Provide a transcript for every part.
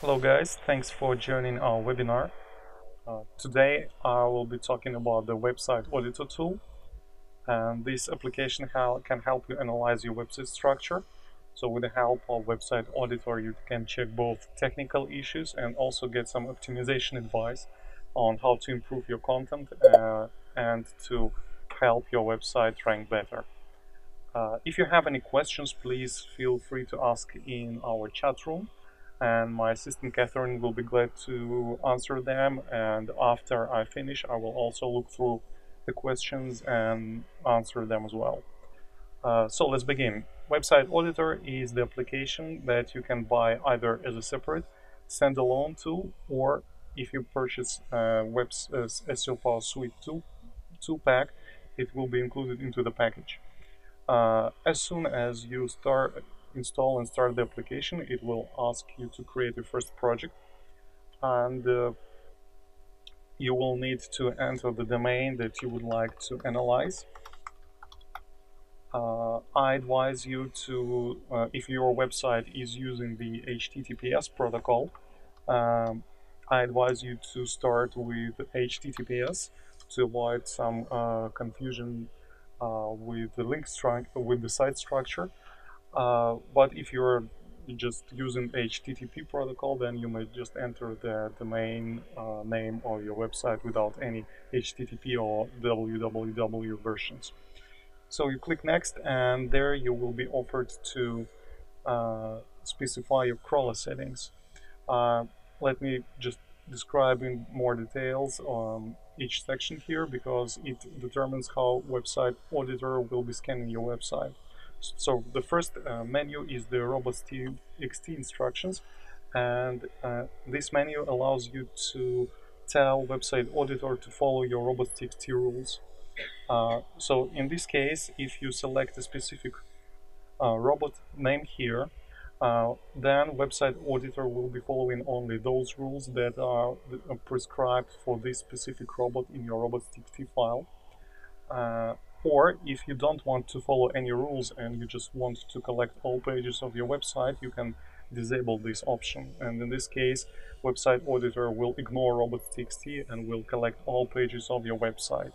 Hello guys, thanks for joining our webinar. Today I will be talking about the website Auditor tool, and this application can help you analyze your website structure. So with the help of website Auditor you can check both technical issues and also get some optimization advice on how to improve your content and to help your website rank better. If you have any questions, please feel free to ask in our chat room, and my assistant Catherine will be glad to answer them. And after I finish, I will also look through the questions and answer them as well. So let's begin. Website Auditor is the application that you can buy either as a separate standalone tool, or if you purchase SEO PowerSuite 2 pack, it will be included into the package. As soon as you install and start the application, it will ask you to create your first project, and you will need to enter the domain that you would like to analyze. I advise you to, if your website is using the HTTPS protocol, I advise you to start with HTTPS to avoid some confusion with the site structure. But if you're just using HTTP protocol, then you may just enter the domain name of your website without any HTTP or www versions. So you click next, and there you will be offered to specify your crawler settings. Let me just describe in more details on each section here, because it determines how website Auditor will be scanning your website. So the first menu is the Robots.txt instructions, and this menu allows you to tell website Auditor to follow your Robots.txt rules. So in this case, if you select a specific robot name here, then website Auditor will be following only those rules that are prescribed for this specific robot in your Robots.txt file. Or if you don't want to follow any rules and you just want to collect all pages of your website, you can disable this option. And in this case, website Auditor will ignore Robots.txt and will collect all pages of your website.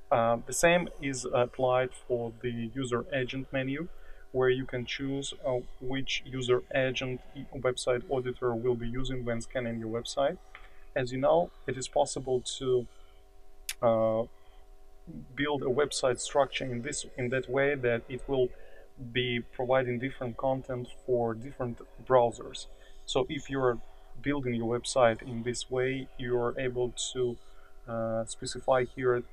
The same is applied for the user agent menu, where you can choose which user agent website Auditor will be using when scanning your website. As you know, it is possible to build a website structure in that way that it will be providing different content for different browsers. So if you're building your website in this way, you're able to specify here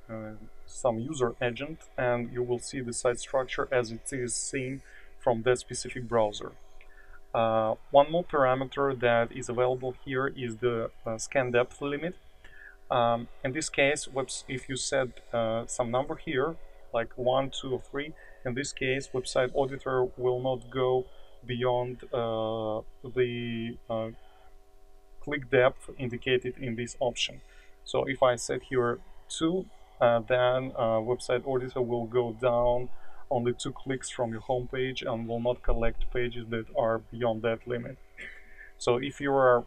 some user agent, and you will see the site structure as it is seen from that specific browser. One more parameter that is available here is the scan depth limit. In this case, if you set some number here, like 1, 2, or 3, in this case, website Auditor will not go beyond the click depth indicated in this option. So if I set here 2, then website Auditor will go down only 2 clicks from your home page and will not collect pages that are beyond that limit. So if you are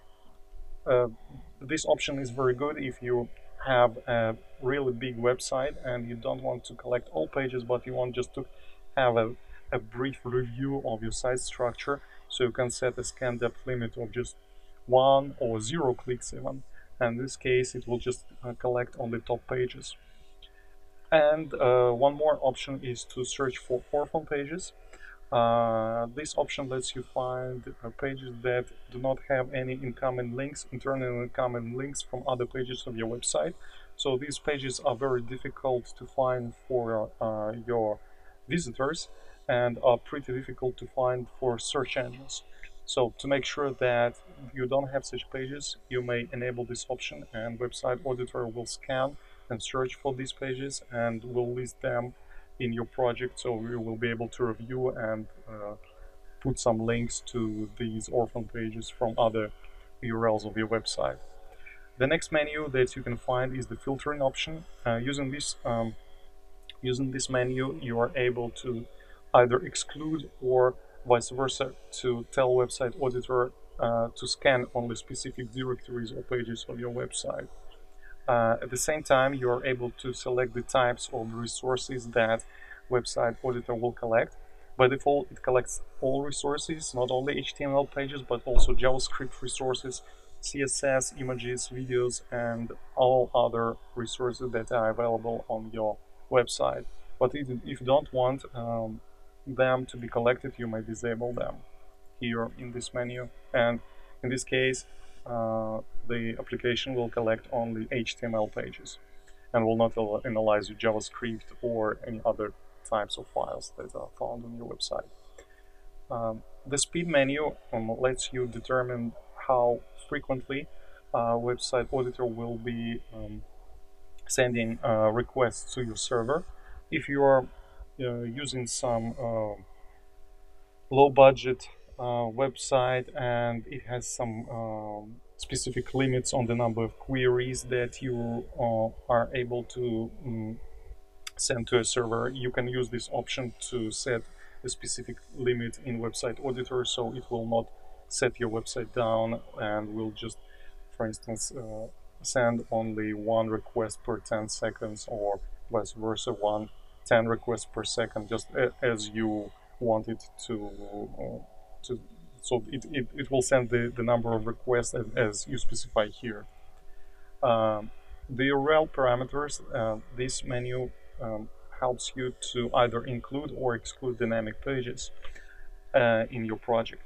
this option is very good if you have a really big website and you don't want to collect all pages, but you want just to have a brief review of your site structure. So you can set a scan depth limit of just 1 or 0 clicks even. And in this case, it will just collect on the top pages. And one more option is to search for orphan pages. This option lets you find pages that do not have any incoming links, internal incoming links from other pages of your website. So these pages are very difficult to find for your visitors and are pretty difficult to find for search engines. So to make sure that you don't have such pages, you may enable this option, and website Auditor will scan and search for these pages and will list them in your project, so you will be able to review and put some links to these orphan pages from other URLs of your website. The next menu that you can find is the filtering option. Using this menu, you are able to either exclude or vice versa to tell website Auditor to scan only specific directories or pages of your website. At the same time, you are able to select the types of resources that Website Auditor will collect. By default, it collects all resources, not only HTML pages, but also JavaScript resources, CSS, images, videos, and all other resources that are available on your website. But if you don't want them to be collected, you may disable them here in this menu. And in this case, the application will collect only HTML pages and will not analyze your JavaScript or any other types of files that are found on your website. The speed menu lets you determine how frequently Website Auditor will be sending requests to your server. If you are using some low budget website and it has some specific limits on the number of queries that you are able to send to a server, you can use this option to set a specific limit in Website Auditor, so it will not set your website down and will just, for instance, send only one request per 10 seconds or vice versa, 10 requests per second, just as you want it to so it will send the number of requests as you specify here. The URL parameters, this menu helps you to either include or exclude dynamic pages in your project.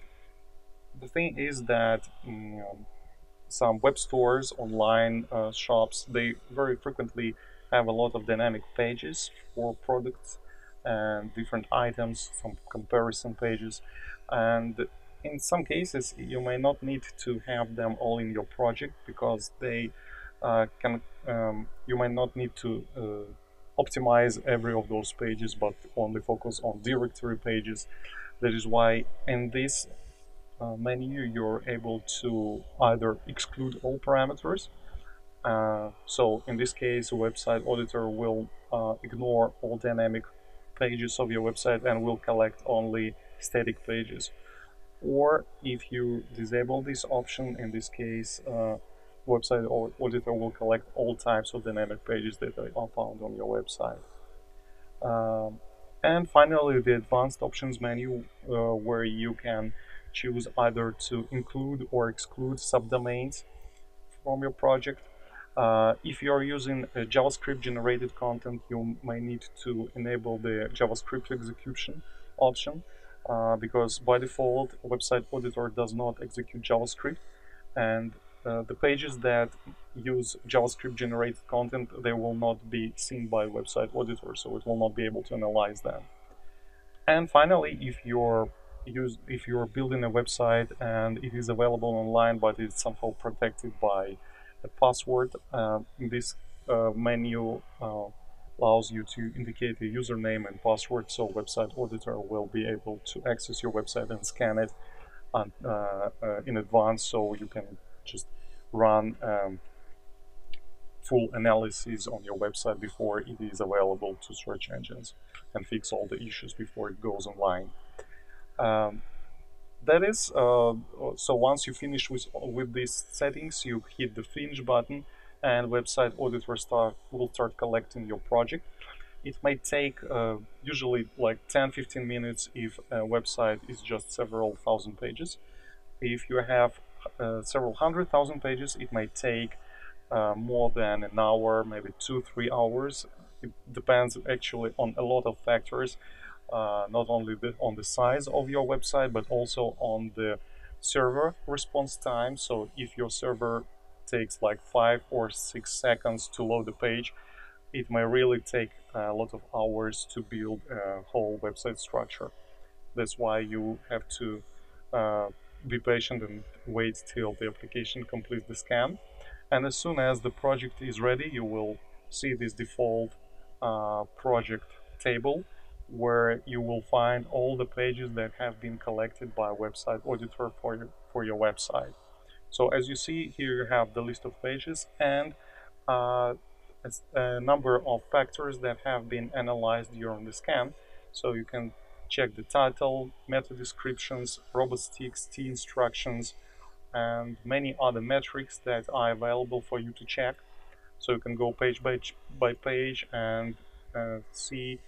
The thing is that some web stores, online shops, they very frequently have a lot of dynamic pages for products and different items, some comparison pages, and in some cases you may not need to have them all in your project because they you might not need to optimize every of those pages but only focus on directory pages. That is why in this menu you're able to either exclude all parameters. So in this case, Website Auditor will ignore all dynamic pages of your website and will collect only static pages. Or if you disable this option, in this case, Website Auditor will collect all types of dynamic pages that are found on your website. And finally, the advanced options menu, where you can choose either to include or exclude subdomains from your project. If you are using JavaScript generated content, you may need to enable the JavaScript execution option because by default Website Auditor does not execute JavaScript, and the pages that use JavaScript generated content, they will not be seen by Website Auditor, so it will not be able to analyze them. And finally, if you're building a website and it is available online but it's somehow protected by a password, this menu allows you to indicate a username and password, so Website Auditor will be able to access your website and scan it in advance, so you can just run full analysis on your website before it is available to search engines and fix all the issues before it goes online. That is, so once you finish with these settings, you hit the finish button and Website Auditor will start collecting your project. It may take usually like 10-15 minutes if a website is just several thousand pages. If you have several 100,000 pages, it may take more than an hour, maybe 2-3 hours. It depends actually on a lot of factors, not only on the size of your website, but also on the server response time. So if your server takes like 5 or 6 seconds to load the page, it may really take a lot of hours to build a whole website structure. That's why you have to be patient and wait till the application completes the scan. And as soon as the project is ready, you will see this default project table where you will find all the pages that have been collected by Website Auditor for your website. So as you see here, you have the list of pages and a number of factors that have been analyzed during the scan. So you can check the title, meta descriptions, Robots.txt instructions, and many other metrics that are available for you to check. So you can go page by page and see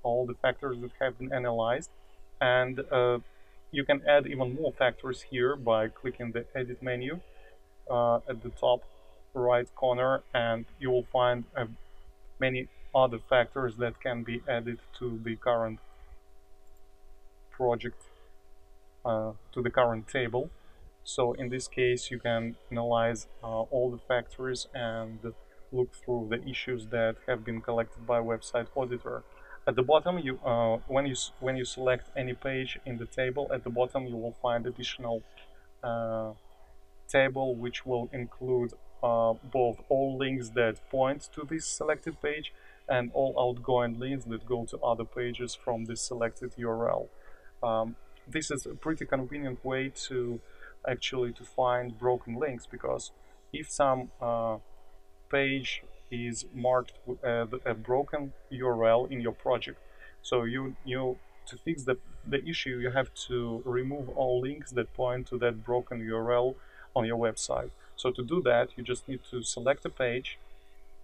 all the factors that have been analyzed. And you can add even more factors here by clicking the edit menu at the top right corner, and you will find many other factors that can be added to the current project, to the current table. So in this case, you can analyze all the factors and look through the issues that have been collected by Website Auditor. At the bottom, when you select any page in the table, at the bottom you will find additional table which will include both all links that point to this selected page and all outgoing links that go to other pages from this selected URL. This is a pretty convenient way to find broken links, because if some page is marked as a broken URL in your project, so you to fix the issue, you have to remove all links that point to that broken URL on your website. So to do that, you just need to select a page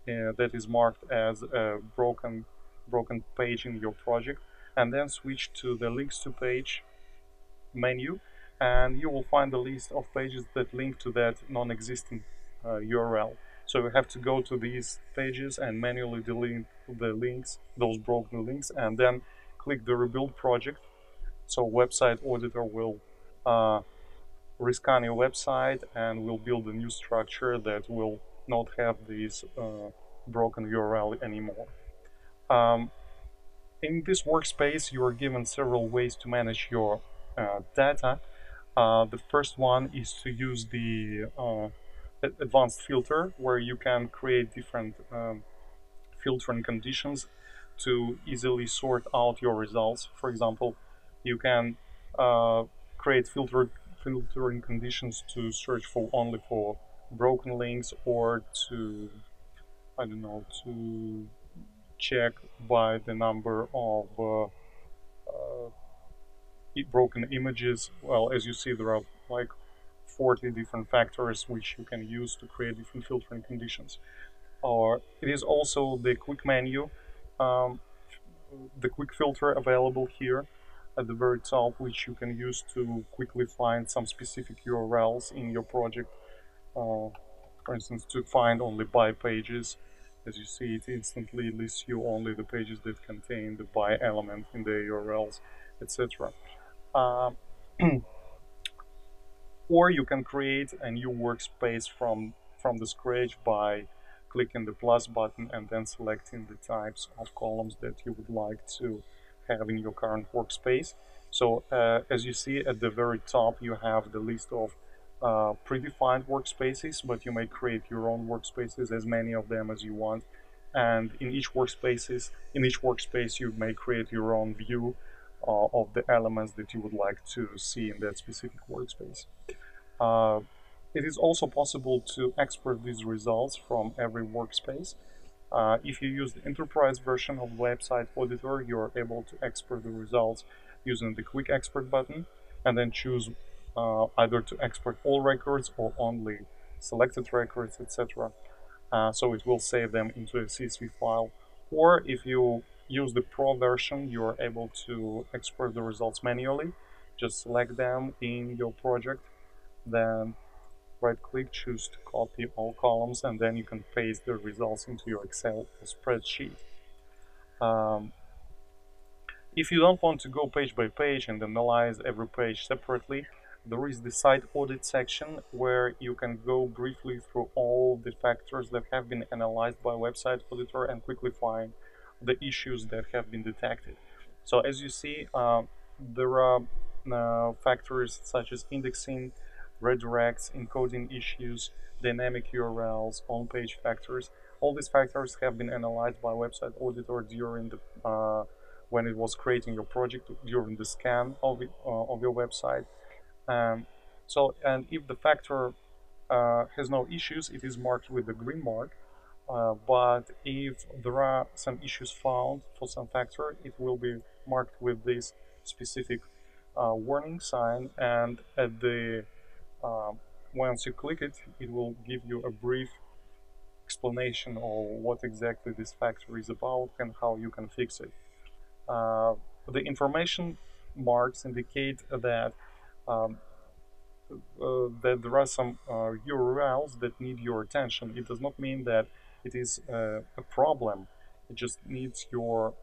that is marked as a broken page in your project, and then switch to the links to page menu, and you will find a list of pages that link to that non-existent URL. So you have to go to these pages and manually delete the links, those broken links, and then click the rebuild project. So Website Auditor will rescan your website and will build a new structure that will not have this broken URL anymore. In this workspace, you are given several ways to manage your data. The first one is to use the advanced filter, where you can create different filtering conditions to easily sort out your results. For example, you can create filtering conditions to search for only for broken links, or to, I don't know, to check by the number of broken images. Well, as you see, there are like 40 different factors which you can use to create different filtering conditions. Or it is also the quick menu, the quick filter available here at the very top, which you can use to quickly find some specific URLs in your project. For instance, to find only buy pages. As you see, it instantly lists you only the pages that contain the buy element in the URLs, etc. Or you can create a new workspace from the scratch by clicking the plus button and then selecting the types of columns that you would like to have in your current workspace. So as you see at the very top, you have the list of predefined workspaces, but you may create your own workspaces, as many of them as you want. And in each workspace, you may create your own view of the elements that you would like to see in that specific workspace. It is also possible to export these results from every workspace. If you use the enterprise version of Website Auditor, you are able to export the results using the quick export button, and then choose either to export all records or only selected records, etc. So it will save them into a CSV file. Or if you use the Pro version, you are able to export the results manually. Just select them in your project, then right-click, choose to copy all columns, and then you can paste the results into your Excel spreadsheet. If you don't want to go page by page and analyze every page separately, there is the site audit section, where you can go briefly through all the factors that have been analyzed by Website Auditor and quickly find the issues that have been detected. So as you see, there are factors such as indexing, redirects, encoding issues, dynamic URLs, on-page factors. All these factors have been analyzed by Website Auditor during the when it was creating your project, during the scan of your website. And if the factor has no issues, it is marked with the green mark. But if there are some issues found for some factor, it will be marked with this specific warning sign, and at the once you click it, it will give you a brief explanation of what exactly this factor is about and how you can fix it. The information marks indicate um, that there are some URLs that need your attention. It does not mean that it is a problem. It just needs your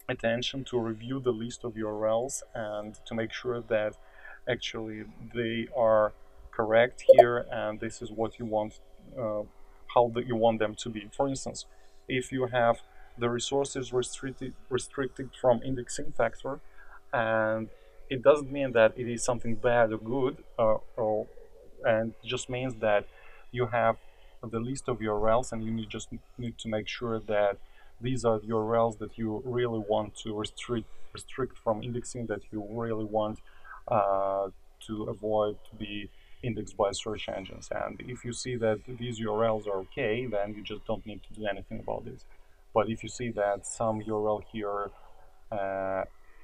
attention to review the list of URLs and to make sure that actually they are correct here and this is what you want, how you want them to be. For instance, if you have the resources restricted from indexing factor, and it doesn't mean that it is something bad or good, and just means that you have the list of URLs and you just need to make sure that these are the URLs that you really want to restrict from indexing, that you really want to avoid to be indexed by search engines. And if you see that these URLs are okay, then you just don't need to do anything about this. But if you see that some URL here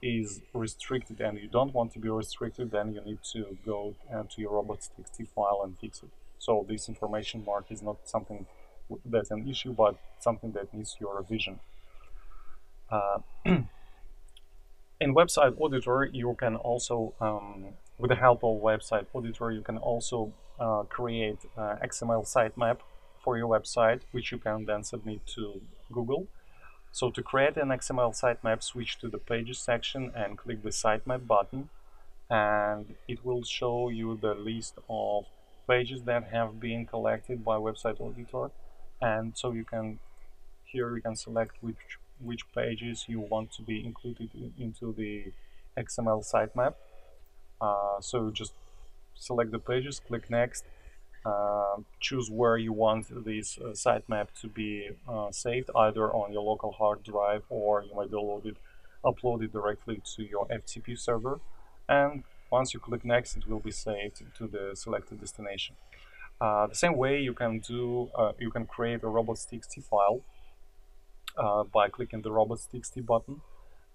is restricted and you don't want to be restricted, then you need to go to your Robots.txt file and fix it. So this information mark is not something that's an issue, but something that needs your revision. In Website Auditor, you can also, with the help of Website Auditor, you can also create XML sitemap for your website, which you can then submit to Google. So to create an XML sitemap, switch to the Pages section and click the Sitemap button, and it will show you the list of pages that have been collected by Website Auditor. And so you can, here you can select which pages you want to be included into the XML sitemap. So just select the pages, click Next, choose where you want this sitemap to be saved, either on your local hard drive or you might upload it directly to your FTP server. And once you click Next, it will be saved to the selected destination. The same way you can create a Robots.txt file by clicking the Robots.txt button.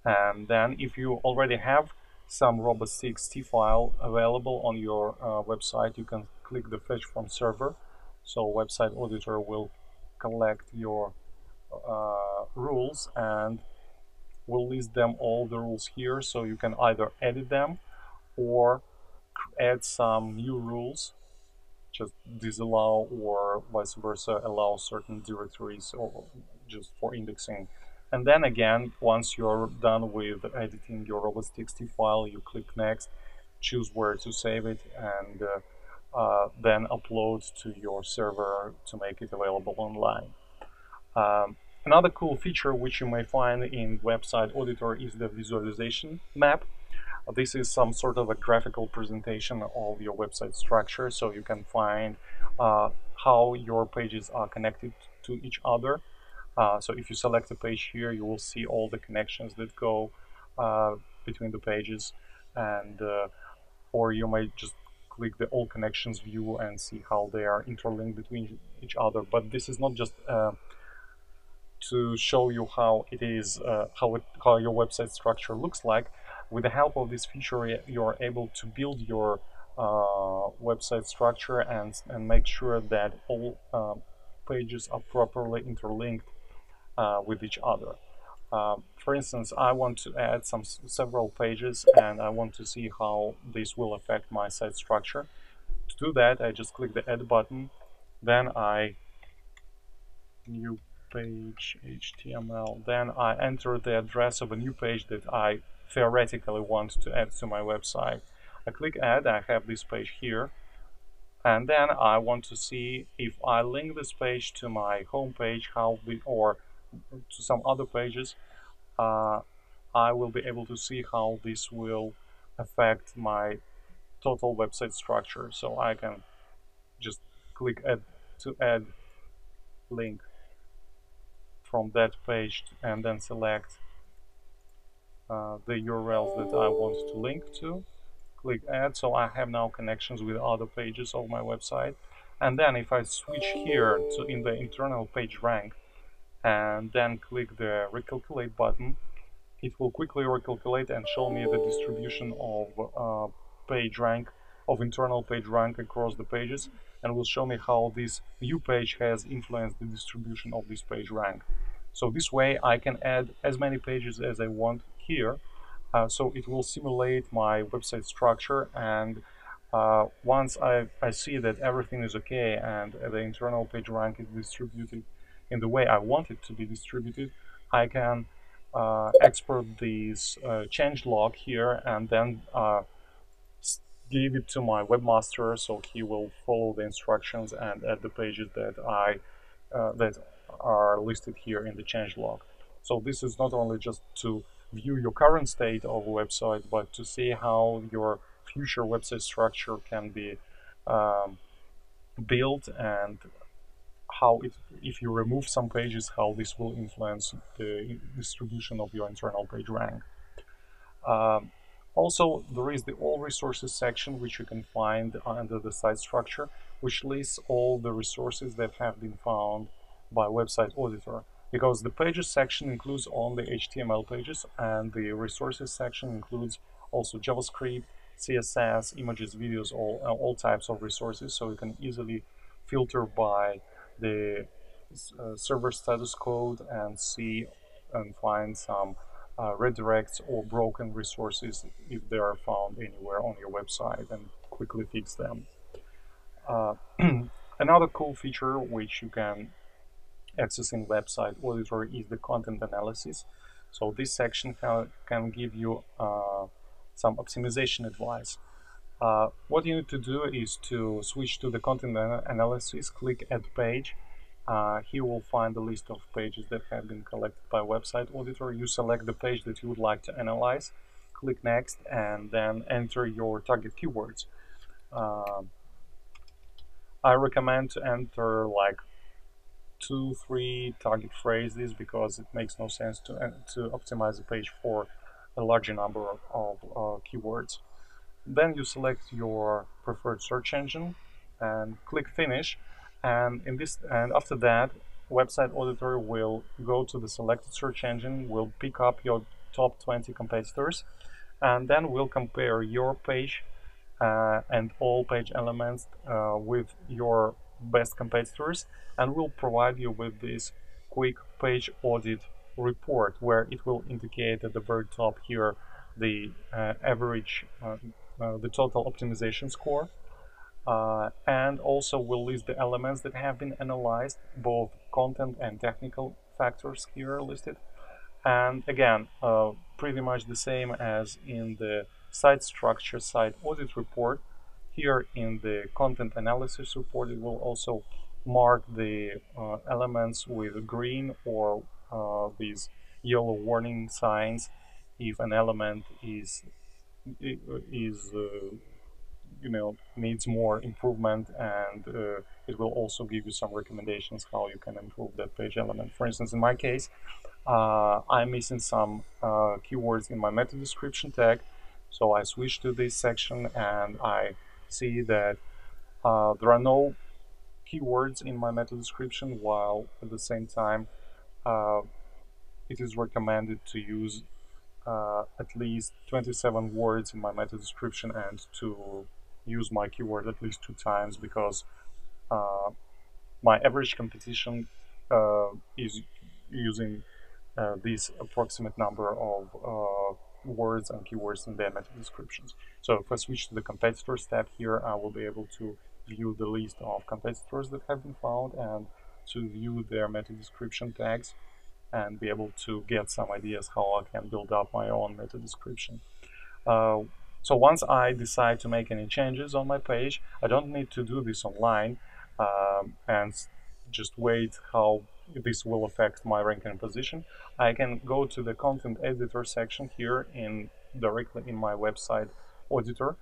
And then if you already have some Robots.txt file available on your website, you can click the Fetch from Server. So Website Auditor will collect your rules and will list them, all the rules here, so you can either edit them or add some new rules, just disallow or vice versa, allow certain directories or just for indexing. And then again, once you're done with editing your Robots.txt file, you click Next, choose where to save it, and then upload to your server to make it available online. Another cool feature which you may find in Website Auditor is the visualization map. This is some sort of a graphical presentation of your website structure, so you can find how your pages are connected to each other. So if you select a page here, you will see all the connections that go between the pages, and or you might just click the All Connections view and see how they are interlinked between each other. But this is not just to show you how it is, how your website structure looks like. With the help of this feature, you're able to build your website structure and make sure that all pages are properly interlinked with each other. For instance, I want to add several pages and I want to see how this will affect my site structure. To do that, I just click the Add button, then New Page HTML, then I enter the address of a new page that I theoretically want to add to my website. I click Add, I have this page here, and then I want to see if I link this page to my home page, or to some other pages, I will be able to see how this will affect my total website structure. So I can just click Add to add link from that page and then select the URLs that I want to link to. Click Add, so I have now connections with other pages of my website. And then if I switch here to in the internal page rank and then click the Recalculate button, it will quickly recalculate and show me the distribution of page rank of internal page rank across the pages, and will show me how this view page has influenced the distribution of this page rank. So this way I can add as many pages as I want here. So it will simulate my website structure, and once I see that everything is okay and the internal page rank is distributed in the way I want it to be distributed, I can export this change log here and then give it to my webmaster, so he will follow the instructions and add the pages that that are listed here in the change log. So this is not only just to view your current state of a website, but to see how your future website structure can be built, and how if you remove some pages, how this will influence the distribution of your internal page rank. Also, there is the All Resources section, which you can find under the site structure, which lists all the resources that have been found by Website Auditor. Because the Pages section includes only HTML pages, and the Resources section includes also JavaScript, CSS, images, videos, all types of resources, so you can easily filter by the server status code and see and find some redirects or broken resources if they are found anywhere on your website, and quickly fix them. Another cool feature which you can access in Website Auditor is the content analysis. So this section can give you some optimization advice. What you need to do is to switch to the content analysis, click Add Page. Here we'll find the list of pages that have been collected by Website Auditor. You select the page that you would like to analyze, click Next, and then enter your target keywords. I recommend to enter like 2-3 target phrases, because it makes no sense to optimize a page for a larger number of keywords. Then you select your preferred search engine and click Finish. And after that, Website Auditor will go to the selected search engine, will pick up your top 20 competitors, and then will compare your page and all page elements with your best competitors, and will provide you with this quick page audit report, where it will indicate at the very top here the average, the total optimization score. And also will list the elements that have been analyzed, both content and technical factors here listed. And again, pretty much the same as in the site structure site audit report, here in the content analysis report, it will also mark the elements with green or these yellow warning signs if an element is needs more improvement, and it will also give you some recommendations how you can improve that page element. For instance, in my case, I'm missing some keywords in my meta description tag, so I switch to this section and I see that there are no keywords in my meta description, while at the same time it is recommended to use at least 27 words in my meta description and to use my keyword at least 2 times, because my average competition is using this approximate number of words and keywords in their meta descriptions. So if I switch to the competitors tab here, I will be able to view the list of competitors that have been found and to view their meta description tags, and be able to get some ideas how I can build up my own meta description. So once I decide to make any changes on my page, I don't need to do this online and just wait how this will affect my ranking position. I can go to the content editor section here directly in my website auditor,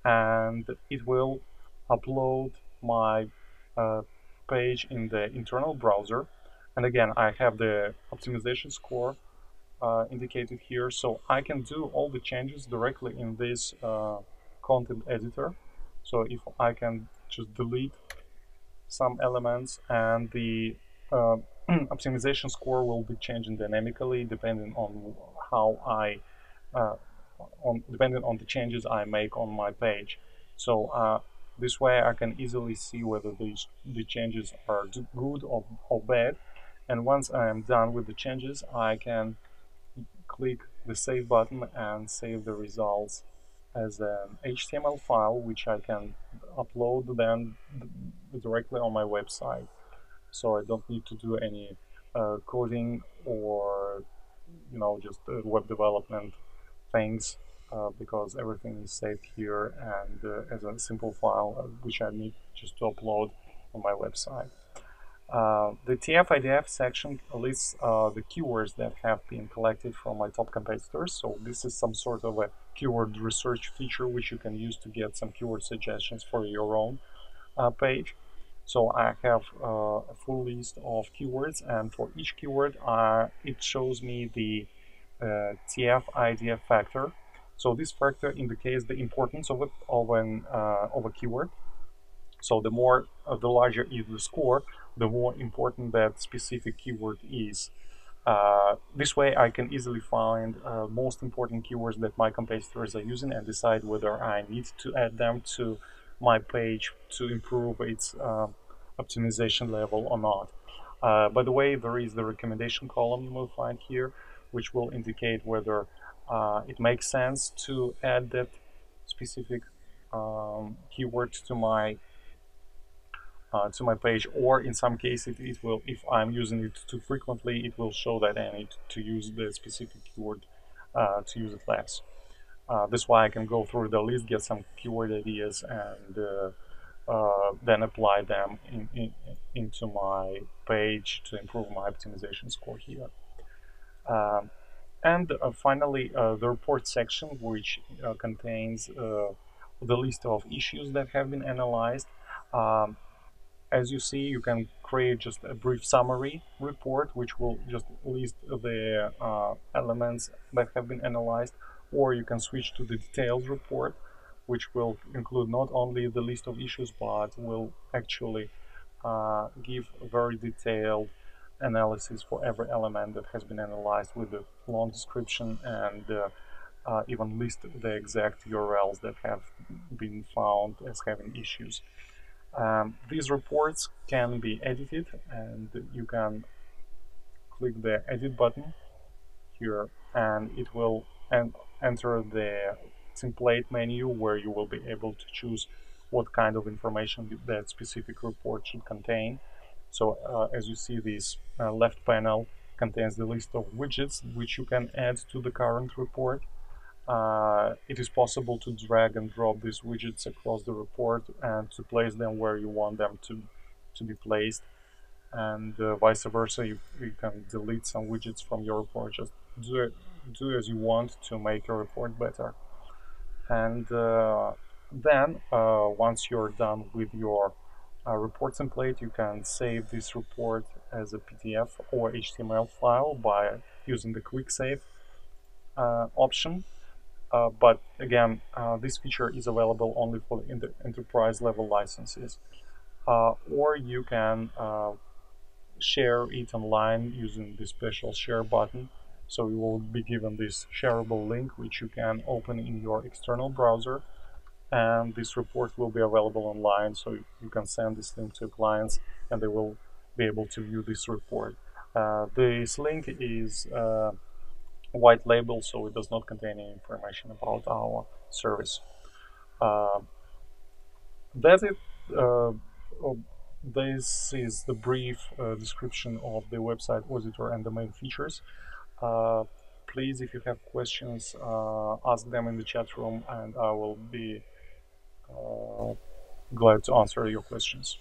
and it will upload my page in the internal browser. And again, I have the optimization score indicated here, so I can do all the changes directly in this content editor. So if I can just delete some elements, and the optimization score will be changing dynamically depending on how depending on the changes I make on my page. So this way I can easily see whether the changes are good or bad. And once I am done with the changes, I can click the save button and save the results as an HTML file, which I can upload then directly on my website. So I don't need to do any coding or just web development things, because everything is saved here and as a simple file, which I need just to upload on my website. The TF-IDF section lists the keywords that have been collected from my top competitors. So this is some sort of a keyword research feature which you can use to get some keyword suggestions for your own page. So I have a full list of keywords, and for each keyword it shows me the TF-IDF factor. So this factor indicates the importance of a keyword. So the larger is the score, the more important that specific keyword is. This way I can easily find most important keywords that my competitors are using and decide whether I need to add them to my page to improve its optimization level or not. By the way, there is the recommendation column you will find here, which will indicate whether it makes sense to add that specific keyword to my page, or in some cases it will, if I'm using it too frequently, it will show that I need to use the specific keyword to use it less. That's why I can go through the list, get some keyword ideas, and then apply them into my page to improve my optimization score here. And finally, the report section, which contains the list of issues that have been analyzed. As you see, you can create just a brief summary report, which will just list the elements that have been analyzed, or you can switch to the detailed report, which will include not only the list of issues, but will actually give a very detailed analysis for every element that has been analyzed with a long description, and even list the exact URLs that have been found as having issues. These reports can be edited, and you can click the edit button here, and it will enter the template menu, where you will be able to choose what kind of information that specific report should contain. So as you see, this left panel contains the list of widgets which you can add to the current report. It is possible to drag and drop these widgets across the report and to place them where you want them to be placed, and vice versa. You can delete some widgets from your report. Just do as you want to make your report better. And then once you're done with your report template, you can save this report as a PDF or HTML file by using the quick save option. But again, this feature is available only for the enterprise level licenses. Or you can share it online using the special share button. So you will be given this shareable link, which you can open in your external browser, and this report will be available online, so you can send this link to clients and they will be able to view this report. This link is white label, so it does not contain any information about our service. That's it. This is the brief description of the website Auditor and the main features. Please, if you have questions, ask them in the chat room, and I will be glad to answer your questions.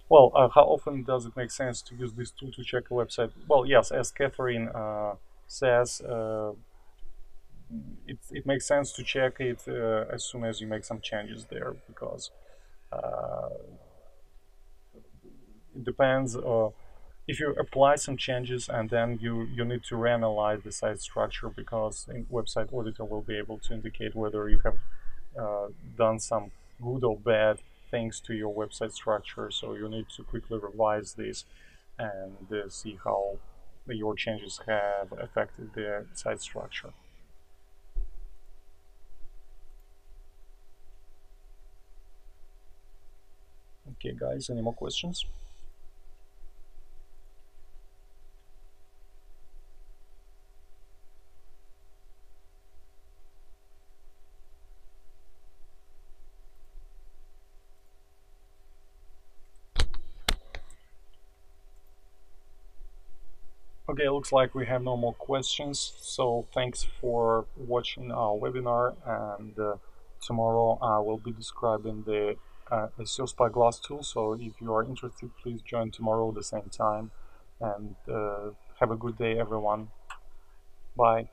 Well, how often does it make sense to use this tool to check a website? Well, yes, as Catherine says, it makes sense to check it as soon as you make some changes there, because it depends. If you apply some changes and then you need to reanalyze the site structure, because in Website Auditor will be able to indicate whether you have done some good or bad things to your website structure. So you need to quickly revise this and see how your changes have affected the site structure. Okay, guys, any more questions? Okay, looks like we have no more questions. So thanks for watching our webinar, and tomorrow I will be describing the SEO Spyglass tool. So if you are interested, please join tomorrow at the same time, and have a good day, everyone. Bye.